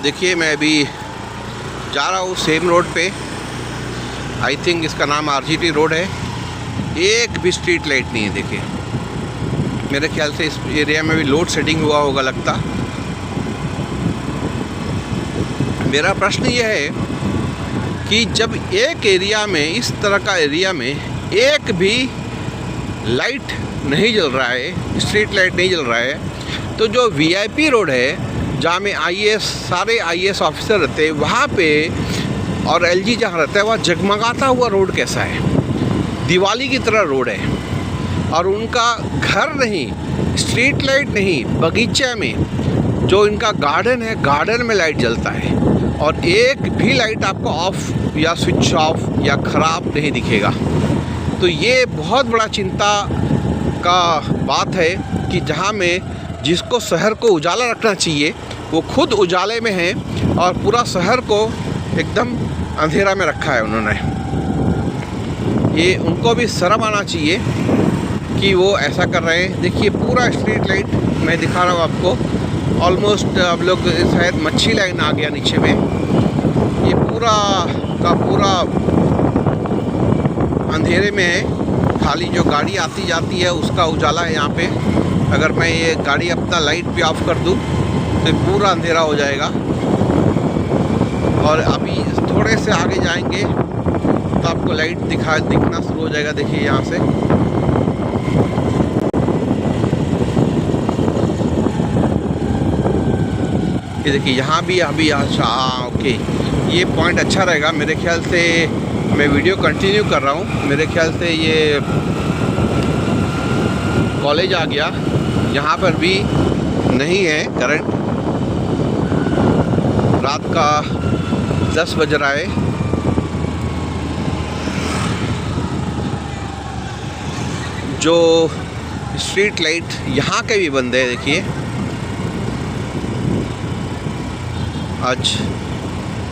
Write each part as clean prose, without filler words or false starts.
देखिए मैं अभी जा रहा हूँ सेम रोड पे। आई थिंक इसका नाम आरजीटी रोड है। एक भी स्ट्रीट लाइट नहीं है। देखिए मेरे ख्याल से इस एरिया में भी लोड शेडिंग हुआ होगा लगता। मेरा प्रश्न यह है कि जब एक एरिया में, इस तरह का एरिया में एक भी लाइट नहीं जल रहा है, स्ट्रीट लाइट नहीं जल रहा है, तो जो वीआईपी रोड है जहाँ में सारे आईएएस ऑफिसर रहते हैं वहाँ पे, और एलजी जहाँ रहता है वहाँ जगमगाता हुआ रोड कैसा है? दिवाली की तरह रोड है। और उनका घर नहीं, स्ट्रीट लाइट नहीं, बगीचे में जो इनका गार्डन है, गार्डन में लाइट जलता है और एक भी लाइट आपको ऑफ या स्विच ऑफ या ख़राब नहीं दिखेगा। तो ये बहुत बड़ा चिंता का बात है कि जहाँ में जिसको शहर को उजाला रखना चाहिए वो खुद उजाले में है और पूरा शहर को एकदम अंधेरा में रखा है उन्होंने। ये उनको भी शर्म आना चाहिए कि वो ऐसा कर रहे हैं। देखिए पूरा स्ट्रीट लाइट मैं दिखा रहा हूँ आपको। ऑलमोस्ट अब लोग शायद मच्छी लाइन आ गया नीचे में। ये पूरा का पूरा अंधेरे में है। खाली जो गाड़ी आती जाती है उसका उजाला है यहाँ पे। अगर मैं ये गाड़ी अपना लाइट भी ऑफ कर दूँ तो पूरा अंधेरा हो जाएगा। और अभी थोड़े से आगे जाएंगे तो आपको लाइट दिखना शुरू हो जाएगा। देखिए यहाँ से ये देखिए यहाँ भी अभी अच्छा ओके, ये पॉइंट अच्छा रहेगा मेरे ख्याल से। मैं वीडियो कंटिन्यू कर रहा हूँ। मेरे ख्याल से ये कॉलेज आ गया, यहाँ पर भी नहीं है करंट। रात का 10 बज रहा है। जो स्ट्रीट लाइट यहाँ के भी बंद है। देखिए आज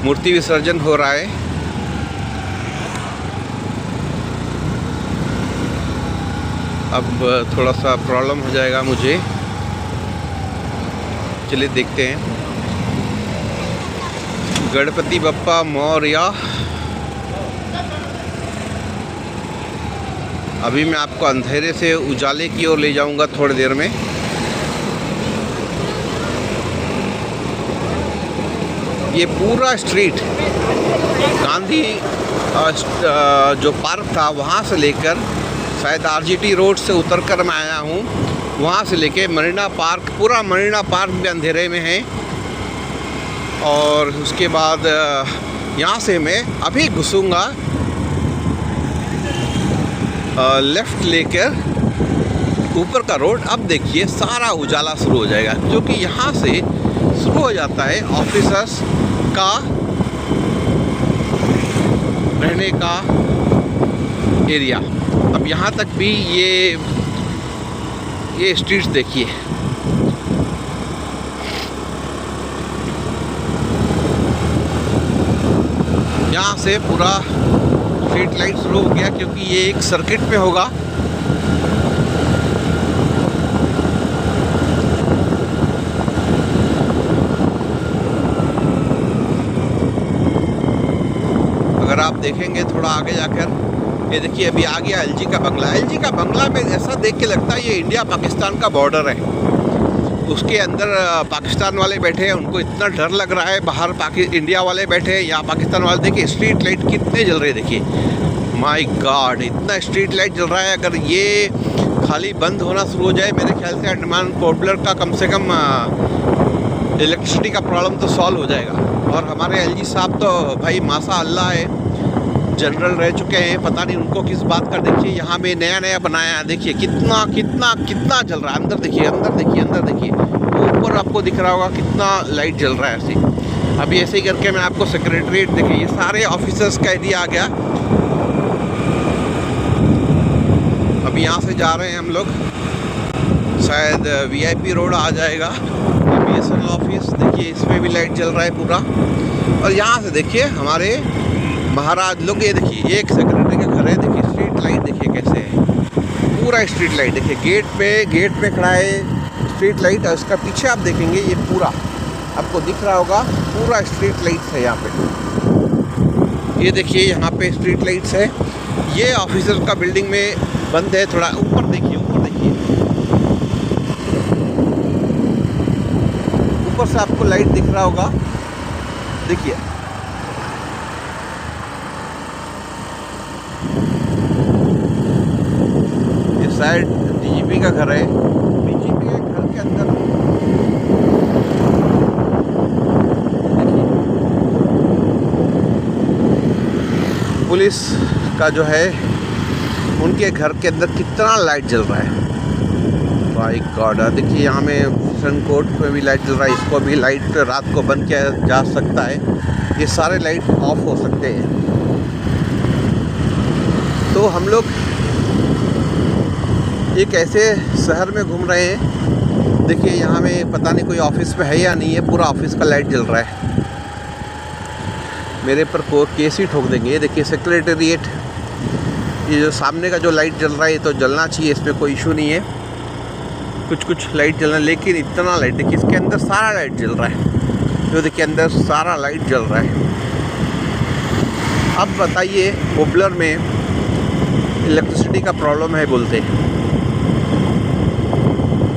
मूर्ति विसर्जन हो रहा है। अब थोड़ा सा प्रॉब्लम हो जाएगा मुझे। चलिए देखते हैं। गणपति बप्पा मौर्या। अभी मैं आपको अंधेरे से उजाले की ओर ले जाऊंगा थोड़ी देर में। ये पूरा स्ट्रीट गांधी जो पार्क था वहाँ से लेकर, शायद आरजीटी रोड से उतरकर मैं आया हूँ, वहाँ से लेके मरीना पार्क, पूरा मरीना पार्क भी अंधेरे में है। और उसके बाद यहाँ से मैं अभी घुसूँगा लेफ़्ट लेकर ऊपर का रोड। अब देखिए सारा उजाला शुरू हो जाएगा क्योंकि यहाँ से शुरू हो जाता है ऑफिसर्स का रहने का एरिया। अब यहाँ तक भी ये स्ट्रीट्स देखिए। यहाँ से पूरा स्ट्रीट लाइट शुरू हो गया क्योंकि ये एक सर्किट में होगा। अगर आप देखेंगे थोड़ा आगे जाकर, ये देखिए अभी आ गया एलजी का बंगला। एलजी का बंगला में ऐसा देख के लगता है ये इंडिया पाकिस्तान का बॉर्डर है। उसके अंदर पाकिस्तान वाले बैठे हैं, उनको इतना डर लग रहा है। बाहर इंडिया वाले बैठे हैं, यहाँ पाकिस्तान वाले। देखिए स्ट्रीट लाइट कितने जल रहे हैं। देखिए माय गॉड, इतना स्ट्रीट लाइट जल रहा है। अगर ये खाली बंद होना शुरू हो जाए, मेरे ख्याल से अंडमान पोर्टब्लेयर का कम से कम इलेक्ट्रिसिटी का प्रॉब्लम तो सॉल्व हो जाएगा। और हमारे एलजी साहब तो भाई माशा अल्लाह है, जनरल रह चुके हैं। पता नहीं उनको किस बात का। देखिए यहाँ में नया बनाया है। देखिए कितना कितना कितना जल रहा है। अंदर देखिए, अंदर देखिए, अंदर देखिए। ऊपर आपको दिख रहा होगा कितना लाइट जल रहा है ऐसे। अभी ऐसे ही करके मैं आपको सेक्रेटरीट, देखिए ये सारे ऑफिसर्स का एरिया आ गया। अभी यहाँ से जा रहे हैं हम लोग, शायद वीआईपी रोड आ जाएगा। बीएसएनएल ऑफिस देखिए, इसमें भी लाइट जल रहा है पूरा। और यहाँ से देखिए हमारे महाराज लोग, ये देखिए एक सेक्रेटरी का घर है। देखिए स्ट्रीट लाइट देखिए कैसे है, पूरा स्ट्रीट लाइट। देखिए गेट पे खड़ा है स्ट्रीट लाइट। और इसका पीछे आप देखेंगे ये पूरा आपको दिख रहा होगा पूरा स्ट्रीट लाइट्स है यहाँ पे। ये देखिए यहाँ पे स्ट्रीट लाइट्स है। ये ऑफिसर का बिल्डिंग में बंद है। थोड़ा ऊपर देखिए, ऊपर देखिए, ऊपर से आपको लाइट दिख रहा होगा। देखिए ये शायद डीजीपी का घर है। डीजीपी के घर के अंदर पुलिस का जो है उनके घर के अंदर कितना लाइट जल रहा है। My God. देखिए यहाँ में कोर्ट में भी लाइट जल रहा है। इसको भी लाइट रात को बंद किया जा सकता है। ये सारे लाइट ऑफ हो सकते हैं। तो हम लोग एक ऐसे शहर में घूम रहे हैं। देखिए यहाँ में पता नहीं कोई ऑफिस में है या नहीं है, पूरा ऑफिस का लाइट जल रहा है। मेरे पर केस ही ठोक देंगे। ये देखिए सेक्रेटेरिएट, ये जो सामने का जो लाइट जल रहा है ये तो जलना चाहिए, इसमें कोई इशू नहीं है। कुछ लाइट जलना, लेकिन इतना लाइट देखिए, इसके अंदर सारा लाइट जल रहा है। जो देखिए अंदर सारा लाइट जल रहा है। अब बताइए, ओबलर में इलेक्ट्रिसिटी का प्रॉब्लम है बोलते हैं।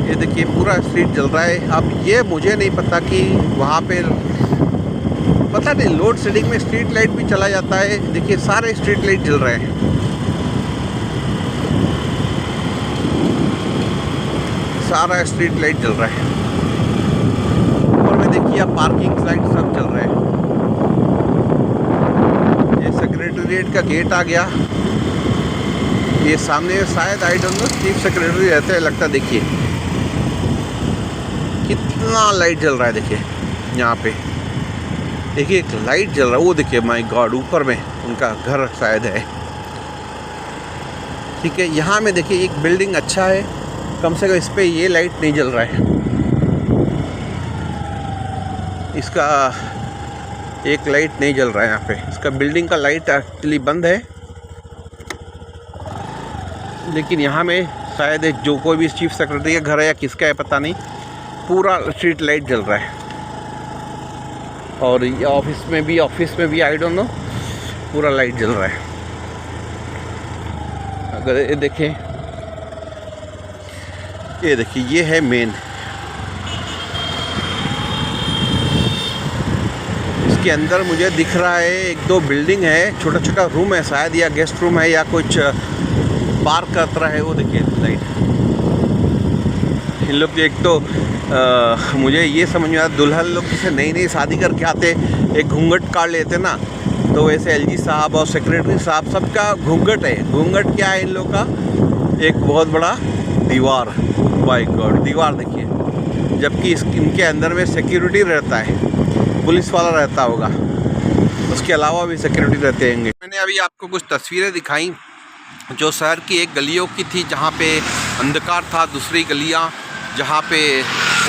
ये देखिए पूरा स्ट्रीट जल रहा है। अब ये मुझे नहीं पता कि वहाँ पे पता नहीं लोड शेडिंग में स्ट्रीट लाइट भी चला जाता है। देखिए सारे स्ट्रीट लाइट जल रहे हैं। सारा स्ट्रीट लाइट जल रहा है। ऊपर में देखिए आप पार्किंग लाइट सब जल रहे हैं। ये सेक्रेटेरिएट का गेट आ गया। ये सामने शायद I don't know chief secretary रहते हैं लगता। देखिए कितना लाइट जल रहा है। देखिए यहाँ पे देखिए एक लाइट जल रहा है। वो देखिए माय गॉड, ऊपर में उनका घर शायद है। ठीक है, यहाँ में देखिए एक बिल्डिंग अच्छा है, कम से कम इस पे ये लाइट नहीं जल रहा है। इसका एक लाइट नहीं जल रहा है यहाँ पे। इसका बिल्डिंग का लाइट एक्चुअली बंद है, लेकिन यहाँ में शायद जो कोई भी चीफ सेक्रेटरी का घर है या किसका है पता नहीं, पूरा स्ट्रीट लाइट जल रहा है। और ये ऑफिस में भी आई डोंट नो, पूरा लाइट जल रहा है। अगर ये देखें, ये देखिए ये है मेन। इसके अंदर मुझे दिख रहा है एक दो बिल्डिंग है, छोटा छोटा रूम है शायद, या गेस्ट रूम है या कुछ पार्क का तरह है। वो देखिए लाइट। इन लोग एक तो मुझे ये समझ में आता, दुल्हन लोग जैसे नई नई शादी करके आते एक घूंघट काट लेते ना, तो वैसे एलजी साहब और सेक्रेटरी साहब सबका घूंघट है। घूंघट क्या है इन लोग का? एक बहुत बड़ा दीवार। बाय गॉड, दीवार देखिए। जबकि इनके अंदर में सिक्योरिटी रहता है, पुलिस वाला रहता होगा, उसके अलावा भी सिक्योरिटी रहते होंगे। मैंने अभी आपको कुछ तस्वीरें दिखाई जो शहर की एक गलियों की थी जहाँ पे अंधकार था, दूसरी गलियाँ जहाँ पे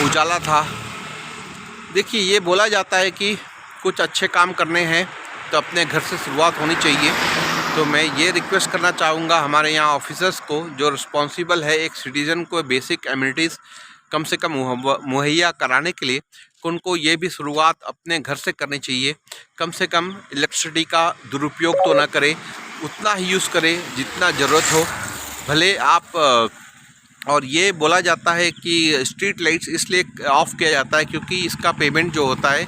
उजाला था। देखिए ये बोला जाता है कि कुछ अच्छे काम करने हैं तो अपने घर से शुरुआत होनी चाहिए। तो मैं ये रिक्वेस्ट करना चाहूँगा हमारे यहाँ ऑफिसर्स को, जो रिस्पॉन्सिबल है एक सिटीज़न को बेसिक एमिनिटीज़ कम से कम मुहैया कराने के लिए, उनको ये भी शुरुआत अपने घर से करनी चाहिए। कम से कम इलेक्ट्रिसिटी का दुरुपयोग तो ना करें, उतना ही यूज़ करें जितना ज़रूरत हो। भले आप और ये बोला जाता है कि स्ट्रीट लाइट्स इसलिए ऑफ़ किया जाता है क्योंकि इसका पेमेंट जो होता है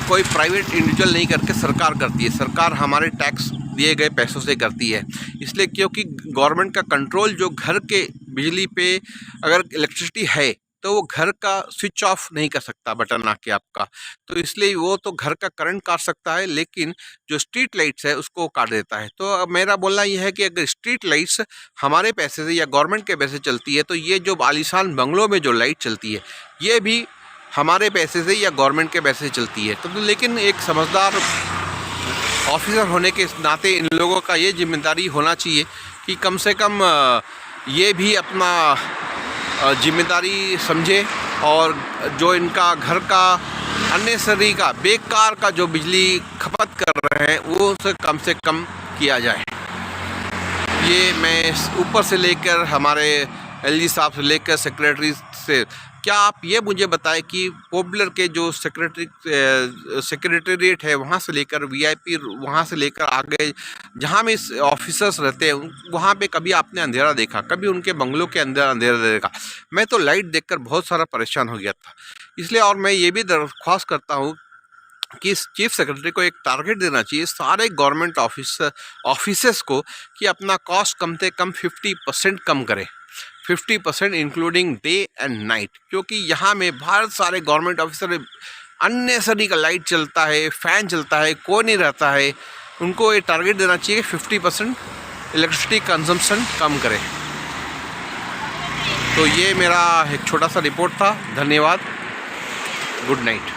कोई प्राइवेट इंडिविजुअल नहीं करके सरकार करती है। सरकार हमारे टैक्स दिए गए पैसों से करती है। इसलिए क्योंकि गवर्नमेंट का कंट्रोल जो घर के बिजली पे अगर इलेक्ट्रिसिटी है तो वो घर का स्विच ऑफ नहीं कर सकता बटन आके आपका, तो इसलिए वो तो घर का करंट काट सकता है, लेकिन जो स्ट्रीट लाइट्स है उसको काट देता है। तो अब मेरा बोलना ये है कि अगर स्ट्रीट लाइट्स हमारे पैसे से या गवर्नमेंट के पैसे चलती है, तो ये जो आलीशान बंगलों में जो लाइट चलती है ये भी हमारे पैसे से या गवर्नमेंट के पैसे से चलती है। तो लेकिन एक समझदार ऑफिसर होने के नाते इन लोगों का ये जिम्मेदारी होना चाहिए कि कम से कम ये भी अपना जिम्मेदारी समझे और जो इनका घर का अननेसेसरी का बेकार का जो बिजली खपत कर रहे हैं वो उसे कम से कम किया जाए। ये मैं ऊपर से लेकर हमारे एलजी साहब से लेकर सेक्रेटरी से क्या आप ये मुझे बताएं कि पॉपुलर के जो सेक्रेटेरिएट है वहाँ से लेकर VIP, वहाँ से लेकर आगे जहाँ में ऑफिसर्स रहते हैं, वहाँ पे कभी आपने अंधेरा देखा? कभी उनके बंगलों के अंदर अंधेरा देखा? मैं तो लाइट देखकर बहुत सारा परेशान हो गया था। इसलिए और मैं ये भी दरख्वास्त करता हूँ कि इस चीफ सेक्रेटरी को एक टारगेट देना चाहिए सारे गवर्नमेंट ऑफिसेस को कि अपना कॉस्ट कम से कम 50% कम करें, 50% इंक्लूडिंग डे एंड नाइट, क्योंकि यहाँ में बहुत सारे गवर्नमेंट ऑफिसर अननेसेसरी का लाइट चलता है, फ़ैन चलता है, कोई नहीं रहता है। उनको ये टारगेट देना चाहिए 50% इलेक्ट्रिसिटी कंजम्पशन कम करें। तो ये मेरा एक छोटा सा रिपोर्ट था। धन्यवाद। Good night.